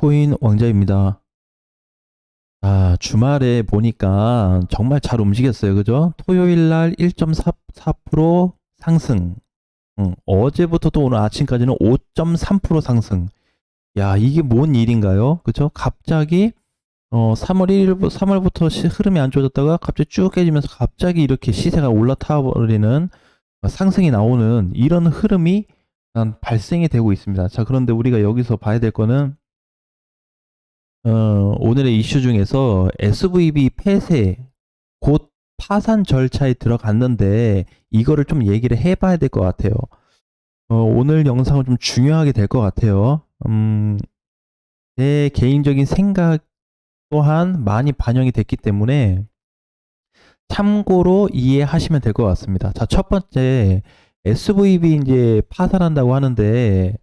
비트코인 왕자입니다. 주말에 보니까 정말 잘 움직였어요. 그죠? 토요일 날 1.44% 상승. 어제부터 또 오늘 아침까지는 5.3% 상승. 야, 이게 뭔 일인가요? 그죠? 갑자기 3월 1일, 3월부터 흐름이 안 좋아졌다가 갑자기 쭉 깨지면서 갑자기 이렇게 시세가 올라타 버리는 상승이 나오는 이런 흐름이 발생이 되고 있습니다. 자, 그런데 우리가 여기서 봐야 될 거는 오늘의 이슈 중에서 SVB 폐쇄, 곧 파산 절차에 들어갔는데 이거를 좀 얘기를 해봐야 될 것 같아요. 오늘 영상은 좀 중요하게 될 것 같아요. 제 개인적인 생각 또한 많이 반영이 됐기 때문에 참고로 이해하시면 될 것 같습니다. 자, 첫 번째, SVB 이제 파산한다고 하는데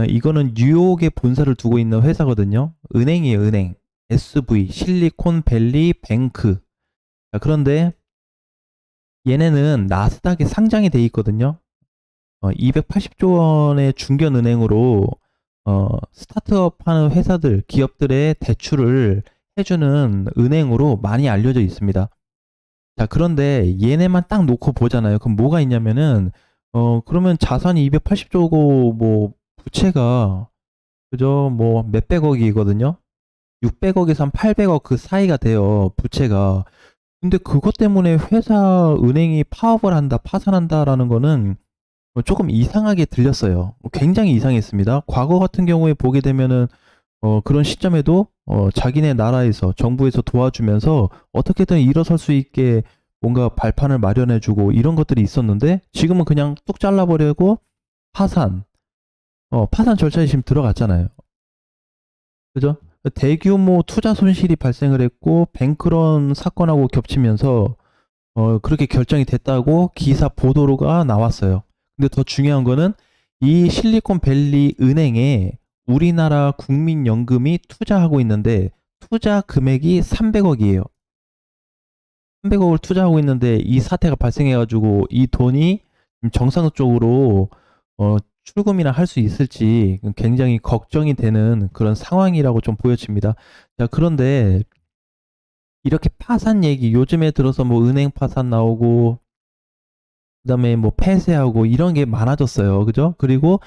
이거는 뉴욕에 본사를 두고 있는 회사거든요. 은행이에요, 은행. SV, 실리콘밸리 뱅크. 자, 그런데 얘네는 나스닥에 상장이 돼 있거든요. 280조 원의 중견은행으로 스타트업 하는 회사들, 기업들의 대출을 해주는 은행으로 많이 알려져 있습니다. 자, 그런데 얘네만 딱 놓고 보잖아요. 그럼 뭐가 있냐면은 그러면 자산이 280조고 뭐 부채가 그죠? 뭐 몇백억이거든요. 600억에서 한 800억 그 사이가 돼요. 부채가. 근데 그것 때문에 회사 은행이 파업을 한다, 파산한다라는 거는 조금 이상하게 들렸어요. 굉장히 이상했습니다. 과거 같은 경우에 보게 되면은 그런 시점에도 자기네 나라에서 정부에서 도와주면서 어떻게든 일어설 수 있게 뭔가 발판을 마련해주고 이런 것들이 있었는데 지금은 그냥 뚝 잘라버리고 파산, 파산 절차에 지금 들어갔잖아요. 그죠? 대규모 투자 손실이 발생을 했고 뱅크런 사건하고 겹치면서 그렇게 결정이 됐다고 기사 보도가 나왔어요. 근데 더 중요한 거는 이 실리콘밸리 은행에 우리나라 국민연금이 투자하고 있는데 투자 금액이 300억이에요. 300억을 투자하고 있는데 이 사태가 발생해가지고 이 돈이 정상적으로 출금이나 할 수 있을지 굉장히 걱정이 되는 그런 상황이라고 좀 보여집니다. 자, 그런데 이렇게 파산 얘기 요즘에 들어서 뭐 은행 파산 나오고 그다음에 뭐 폐쇄하고 이런 게 많아졌어요. 그죠? 그리고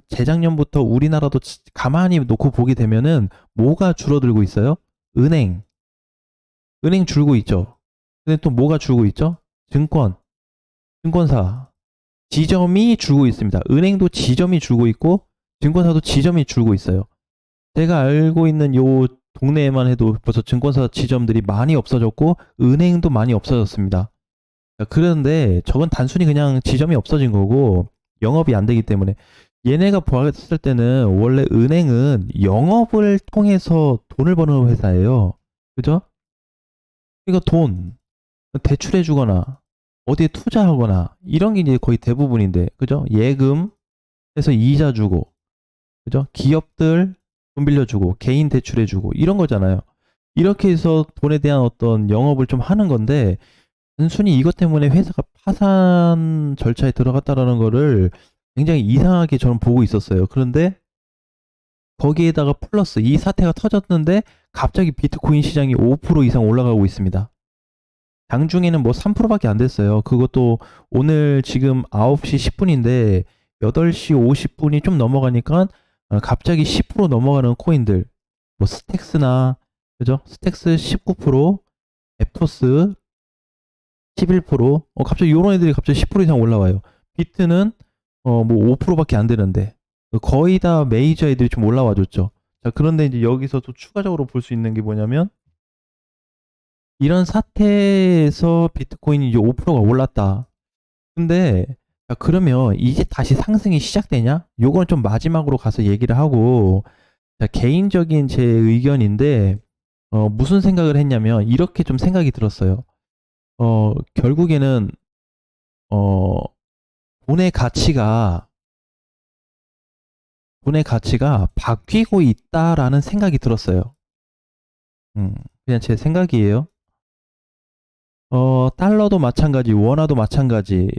재작년부터 우리나라도 가만히 놓고 보게 되면은 뭐가 줄어들고 있어요? 은행. 은행 줄고 있죠. 근데 또 뭐가 줄고 있죠? 증권사. 지점이 줄고 있습니다. 은행도 지점이 줄고 있고 증권사도 지점이 줄고 있어요. 제가 알고 있는 요 동네에만 해도 벌써 증권사 지점들이 많이 없어졌고 은행도 많이 없어졌습니다. 그런데 저건 단순히 그냥 지점이 없어진 거고 영업이 안 되기 때문에 얘네가 보았을 때는 원래 은행은 영업을 통해서 돈을 버는 회사예요. 그죠? 이거 돈 대출해 주거나 어디에 투자하거나 이런 게 이제 거의 대부분인데 그죠? 예금 해서 이자 주고 그죠? 기업들 돈 빌려주고 개인 대출해주고 이런 거잖아요. 이렇게 해서 돈에 대한 어떤 영업을 좀 하는 건데 단순히 이것 때문에 회사가 파산 절차에 들어갔다라는 거를 굉장히 이상하게 저는 보고 있었어요. 그런데 거기에다가 플러스 이 사태가 터졌는데 갑자기 비트코인 시장이 5% 이상 올라가고 있습니다. 장중에는 뭐 3%밖에 안 됐어요. 그것도 오늘 지금 9시 10분인데 8시 50분이 좀 넘어가니까 갑자기 10% 넘어가는 코인들 뭐 스택스나 그죠? 스택스 19%, 앱토스 11%, 갑자기 요런 애들이 갑자기 10% 이상 올라와요. 비트는 뭐 5%밖에 안 되는데 거의 다 메이저 애들이 좀 올라와 줬죠. 자, 그런데 이제 여기서 또 추가적으로 볼 수 있는 게 뭐냐면 이런 사태에서 비트코인이 이제 5%가 올랐다. 근데 그러면 이제 다시 상승이 시작되냐? 요건 좀 마지막으로 가서 얘기를 하고 자, 개인적인 제 의견인데 무슨 생각을 했냐면 이렇게 좀 생각이 들었어요. 결국에는 어, 돈의 가치가 돈의 가치가 바뀌고 있다라는 생각이 들었어요. 그냥 제 생각이에요. 달러도 마찬가지, 원화도 마찬가지.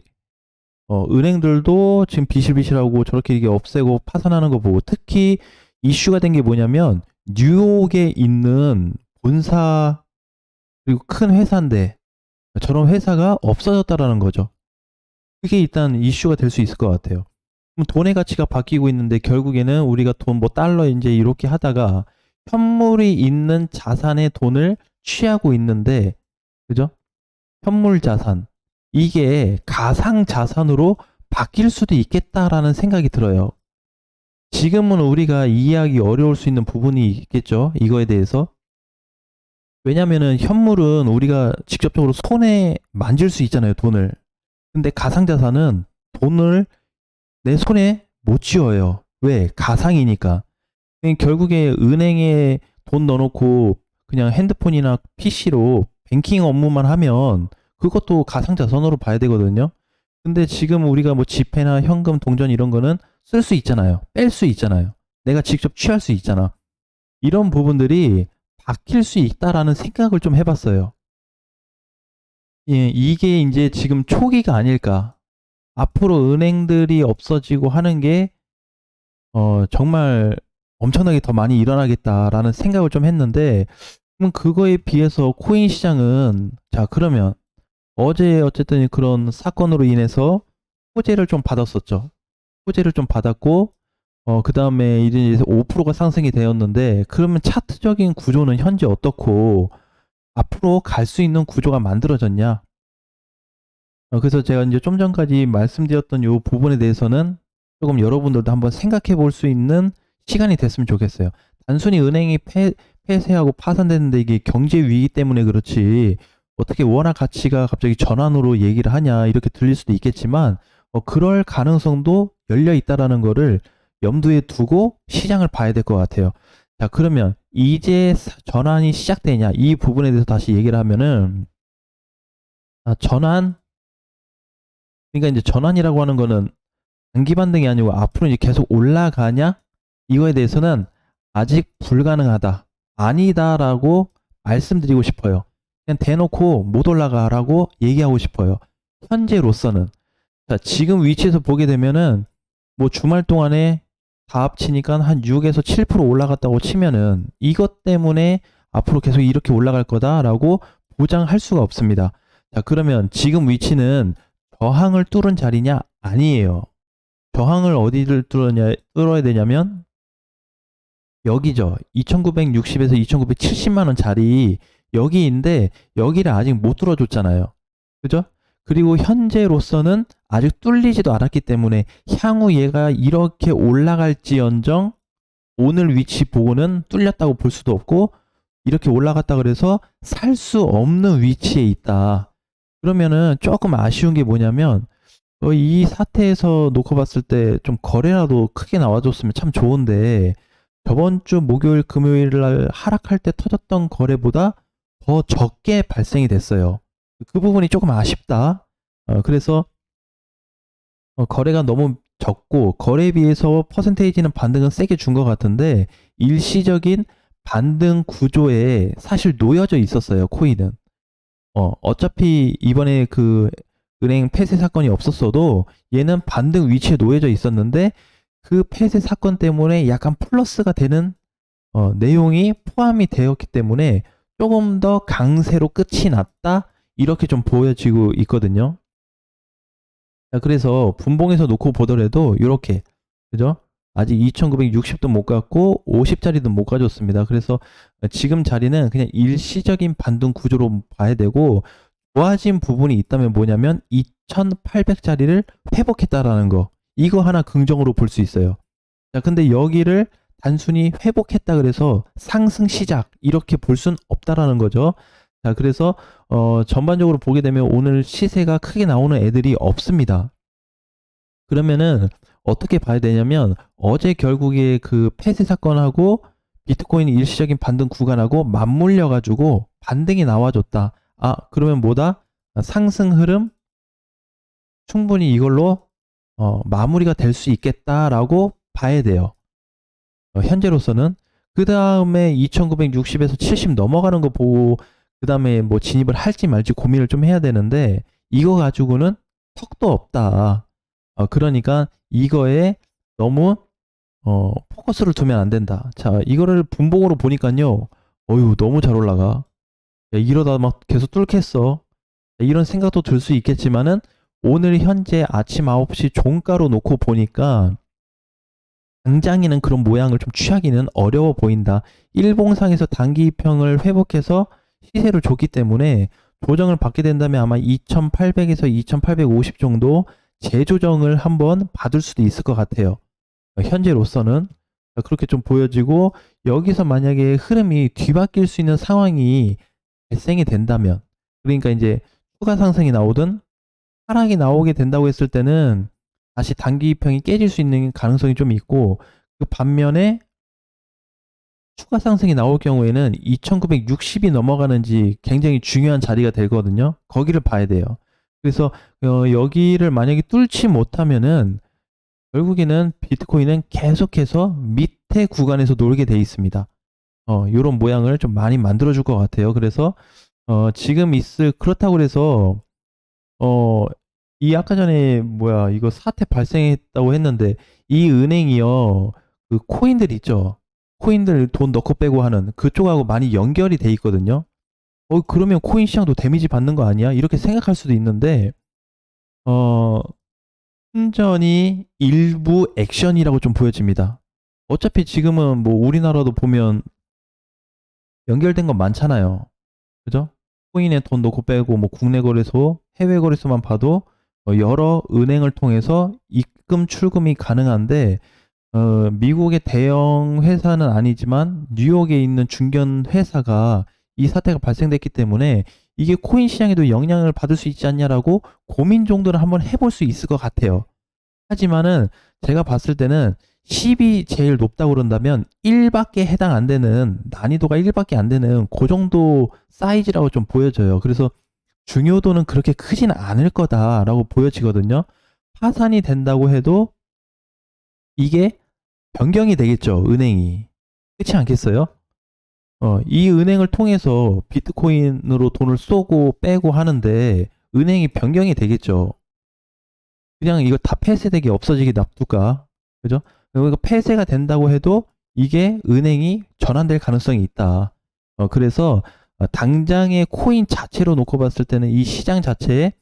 은행들도 지금 비실비실하고 저렇게 이게 없애고 파산하는 거 보고 특히 이슈가 된 게 뭐냐면 뉴욕에 있는 본사 그리고 큰 회사인데 저런 회사가 없어졌다라는 거죠. 그게 일단 이슈가 될 수 있을 것 같아요. 그럼 돈의 가치가 바뀌고 있는데 결국에는 우리가 돈 뭐 달러 이제 이렇게 하다가 현물이 있는 자산의 돈을 취하고 있는데 그죠? 현물 자산 이게 가상 자산으로 바뀔 수도 있겠다라는 생각이 들어요. 지금은 우리가 이해하기 어려울 수 있는 부분이 있겠죠. 이거에 대해서. 왜냐면은 현물은 우리가 직접적으로 손에 만질 수 있잖아요, 돈을. 근데 가상자산은 돈을 내 손에 못 쥐어요. 왜? 가상이니까. 결국에 은행에 돈 넣어놓고 그냥 핸드폰이나 PC로 뱅킹 업무만 하면 그것도 가상자산으로 봐야 되거든요. 근데 지금 우리가 뭐 지폐나 현금, 동전 이런 거는 쓸 수 있잖아요. 뺄 수 있잖아요. 내가 직접 취할 수 있잖아. 이런 부분들이 바뀔 수 있다라는 생각을 좀 해봤어요. 예, 이게 이제 지금 초기가 아닐까. 앞으로 은행들이 없어지고 하는 게 정말 엄청나게 더 많이 일어나겠다라는 생각을 좀 했는데 그럼 그거에 비해서 코인 시장은 자 그러면 어제 어쨌든 그런 사건으로 인해서 호재를 좀 받았었죠. 호재를 좀 받았고 그 다음에 이제 5%가 상승이 되었는데 그러면 차트적인 구조는 현재 어떻고 앞으로 갈 수 있는 구조가 만들어졌냐? 그래서 제가 이제 좀 전까지 말씀드렸던 이 부분에 대해서는 조금 여러분들도 한번 생각해 볼 수 있는 시간이 됐으면 좋겠어요. 단순히 은행이 폐쇄하고 파산됐는데 이게 경제 위기 때문에 그렇지 어떻게 원화 가치가 갑자기 전환으로 얘기를 하냐 이렇게 들릴 수도 있겠지만 그럴 가능성도 열려 있다라는 거를 염두에 두고 시장을 봐야 될 것 같아요. 자, 그러면 이제 전환이 시작되냐 이 부분에 대해서 다시 얘기를 하면은 전환 그러니까 이제 전환이라고 하는 거는 단기 반등이 아니고 앞으로 이제 계속 올라가냐 이거에 대해서는 아직 불가능하다 아니다라고 말씀드리고 싶어요. 그냥 대놓고 못 올라가라고 얘기하고 싶어요. 현재로서는 자 지금 위치에서 보게 되면은 뭐 주말 동안에 다 합치니까 한 6에서 7% 올라갔다고 치면은 이것 때문에 앞으로 계속 이렇게 올라갈 거다라고 보장할 수가 없습니다. 자 그러면 지금 위치는 저항을 뚫은 자리냐? 아니에요. 저항을 어디를 뚫어야 되냐면 여기죠. 2960에서 2970만 원 자리 여기인데 여기를 아직 못 뚫어줬잖아요. 그죠? 그리고 현재로서는 아직 뚫리지도 않았기 때문에 향후 얘가 이렇게 올라갈지언정 오늘 위치 보고는 뚫렸다고 볼 수도 없고 이렇게 올라갔다 그래서 살 수 없는 위치에 있다. 그러면은 조금 아쉬운 게 뭐냐면 이 사태에서 놓고 봤을 때 좀 거래라도 크게 나와줬으면 참 좋은데 저번 주 목요일 금요일 날 하락할 때 터졌던 거래보다 더 적게 발생이 됐어요. 그 부분이 조금 아쉽다. 그래서 거래가 너무 적고 거래에 비해서 퍼센테이지는 반등은 세게 준 것 같은데 일시적인 반등 구조에 사실 놓여져 있었어요. 코인은. 어차피 이번에 그 은행 폐쇄 사건이 없었어도 얘는 반등 위치에 놓여져 있었는데 그 폐쇄 사건 때문에 약간 플러스가 되는 내용이 포함이 되었기 때문에 조금 더 강세로 끝이 났다 이렇게 좀 보여지고 있거든요. 자, 그래서 분봉에서 놓고 보더라도 이렇게 그죠? 아직 2960도 못 갔고 50짜리도 못 가졌습니다. 그래서 지금 자리는 그냥 일시적인 반등 구조로 봐야 되고 좋아진 부분이 있다면 뭐냐면 2800짜리를 회복했다라는 거. 이거 하나 긍정으로 볼 수 있어요. 자, 근데 여기를 단순히 회복했다 그래서 상승 시작 이렇게 볼 순 없다라는 거죠. 자, 그래서 전반적으로 보게 되면 오늘 시세가 크게 나오는 애들이 없습니다. 그러면은 어떻게 봐야 되냐면 어제 결국에 그 폐쇄 사건하고 비트코인 일시적인 반등 구간하고 맞물려 가지고 반등이 나와줬다. 그러면 뭐다? 상승 흐름 충분히 이걸로 마무리가 될 수 있겠다라고 봐야 돼요. 현재로서는 그 다음에 2960에서 70 넘어가는 거 보고 그 다음에 뭐 진입을 할지 말지 고민을 좀 해야 되는데 이거 가지고는 턱도 없다. 그러니까 이거에 너무 포커스를 두면 안 된다. 자, 이거를 분봉으로 보니까요. 어휴, 너무 잘 올라가. 야, 이러다 막 계속 뚫겠어. 이런 생각도 들 수 있겠지만은 오늘 현재 아침 9시 종가로 놓고 보니까 당장에는 그런 모양을 좀 취하기는 어려워 보인다. 일봉상에서 단기 이평을 회복해서 시세를 줬기 때문에 조정을 받게 된다면 아마 2800에서 2850 정도 재조정을 한번 받을 수도 있을 것 같아요. 현재로서는 그렇게 좀 보여지고, 여기서 만약에 흐름이 뒤바뀔 수 있는 상황이 발생이 된다면, 그러니까 이제 추가 상승이 나오든 하락이 나오게 된다고 했을 때는 다시 단기 이평이 깨질 수 있는 가능성이 좀 있고, 그 반면에 추가 상승이 나올 경우에는 2960이 넘어가는지 굉장히 중요한 자리가 되거든요. 거기를 봐야 돼요. 그래서 여기를 만약에 뚫지 못하면은 결국에는 비트코인은 계속해서 밑에 구간에서 놀게 돼 있습니다. 요런 모양을 좀 많이 만들어 줄 것 같아요. 그래서 지금 그렇다고 그래서 이 아까 전에 이거 사태 발생했다고 했는데, 이 은행이요, 그 코인들 있죠. 코인들 돈 넣고 빼고 하는 그쪽하고 많이 연결이 돼 있거든요. 그러면 코인 시장도 데미지 받는 거 아니야? 이렇게 생각할 수도 있는데, 어, 순전히 일부 액션이라고 좀 보여집니다. 어차피 지금은 뭐 우리나라도 보면 연결된 건 많잖아요. 그죠? 코인에 돈 넣고 빼고 뭐 국내 거래소, 해외 거래소만 봐도 여러 은행을 통해서 입금 출금이 가능한데, 미국의 대형 회사는 아니지만 뉴욕에 있는 중견 회사가 이 사태가 발생됐기 때문에 이게 코인 시장에도 영향을 받을 수 있지 않냐라고 고민 정도는 한번 해볼 수 있을 것 같아요. 하지만은 제가 봤을 때는 10이 제일 높다고 그런다면 1밖에 해당 안 되는, 난이도가 1밖에 안 되는 그 정도 사이즈라고 좀 보여져요. 그래서 중요도는 그렇게 크진 않을 거다라고 보여지거든요. 파산이 된다고 해도 이게 변경이 되겠죠, 은행이. 그렇지 않겠어요? 이 은행을 통해서 비트코인으로 돈을 쏘고 빼고 하는데 은행이 변경이 되겠죠. 그냥 이거 다 폐쇄되게 없어지게 놔둘까? 그죠? 그러니까 폐쇄가 된다고 해도 이게 은행이 전환될 가능성이 있다. 그래서 당장의 코인 자체로 놓고 봤을 때는 이 시장 자체에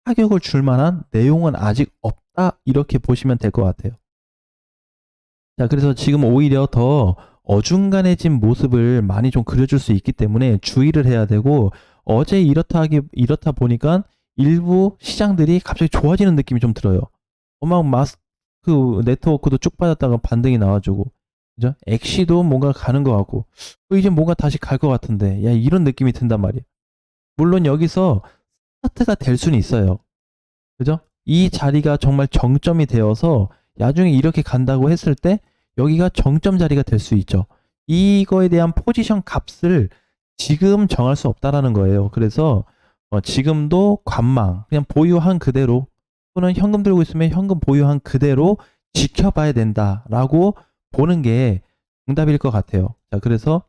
타격을 줄 만한 내용은 아직 없다. 이렇게 보시면 될 것 같아요. 자, 그래서 지금 오히려 더 어중간해진 모습을 많이 좀 그려줄 수 있기 때문에 주의를 해야 되고, 어제 이렇다 보니까 일부 시장들이 갑자기 좋아지는 느낌이 좀 들어요. 막 마스크 네트워크도 쭉 빠졌다가 반등이 나와주고, 그죠? 엑시도 뭔가 가는 것 같고, 이제 뭔가 다시 갈 것 같은데, 야, 이런 느낌이 든단 말이에요. 물론 여기서 스타트가 될 수는 있어요. 그죠? 이 자리가 정말 정점이 되어서 나중에 이렇게 간다고 했을 때 여기가 정점 자리가 될 수 있죠. 이거에 대한 포지션 값을 지금 정할 수 없다라는 거예요. 그래서 지금도 관망, 그냥 보유한 그대로, 또는 현금 들고 있으면 현금 보유한 그대로 지켜봐야 된다라고 보는 게 정답일 것 같아요. 자, 그래서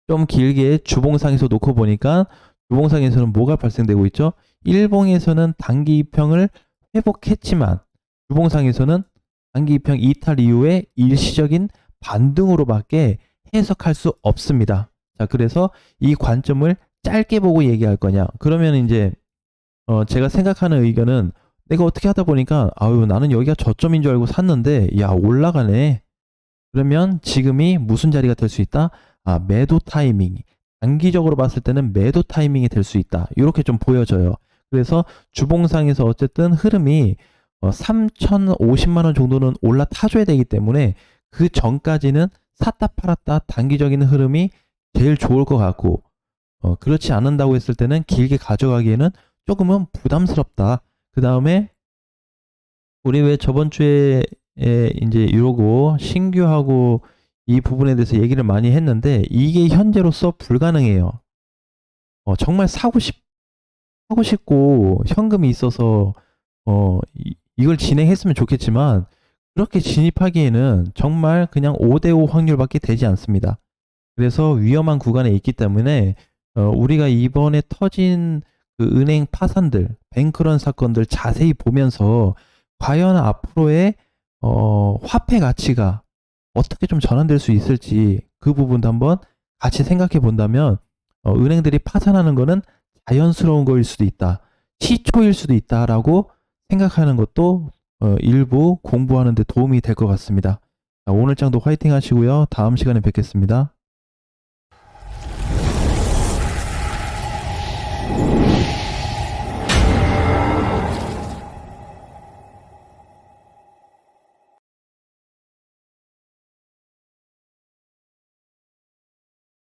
좀 길게 주봉상에서 놓고 보니까 주봉상에서는 뭐가 발생되고 있죠? 일봉에서는 단기 이평을 회복했지만 주봉상에서는 단기 이평 이탈 이후에 일시적인 반등으로밖에 해석할 수 없습니다. 자, 그래서 이 관점을 짧게 보고 얘기할 거냐? 그러면 이제 제가 생각하는 의견은, 내가 어떻게 하다 보니까 아유, 나는 여기가 저점인 줄 알고 샀는데 야, 올라가네. 그러면 지금이 무슨 자리가 될 수 있다? 매도 타이밍. 단기적으로 봤을 때는 매도 타이밍이 될 수 있다. 이렇게 좀 보여져요. 그래서 주봉상에서 어쨌든 흐름이 3,050만 원 정도는 올라타줘야 되기 때문에 그 전까지는 샀다 팔았다 단기적인 흐름이 제일 좋을 것 같고, 그렇지 않는다고 했을 때는 길게 가져가기에는 조금은 부담스럽다. 그 다음에 우리 왜 저번 주에 이제 이러고 신규하고 이 부분에 대해서 얘기를 많이 했는데, 이게 현재로서 불가능해요. 정말 사고 싶고 현금이 있어서 이걸 진행했으면 좋겠지만, 그렇게 진입하기에는 정말 그냥 5대5 확률밖에 되지 않습니다. 그래서 위험한 구간에 있기 때문에 우리가 이번에 터진 그 은행 파산들, 뱅크런 사건들 자세히 보면서 과연 앞으로의 화폐 가치가 어떻게 좀 전환될 수 있을지 그 부분도 한번 같이 생각해 본다면 은행들이 파산하는 거는 자연스러운 거일 수도 있다. 시초일 수도 있다라고 생각하는 것도 일부 공부하는 데 도움이 될 것 같습니다. 자, 오늘 장도 화이팅 하시고요. 다음 시간에 뵙겠습니다.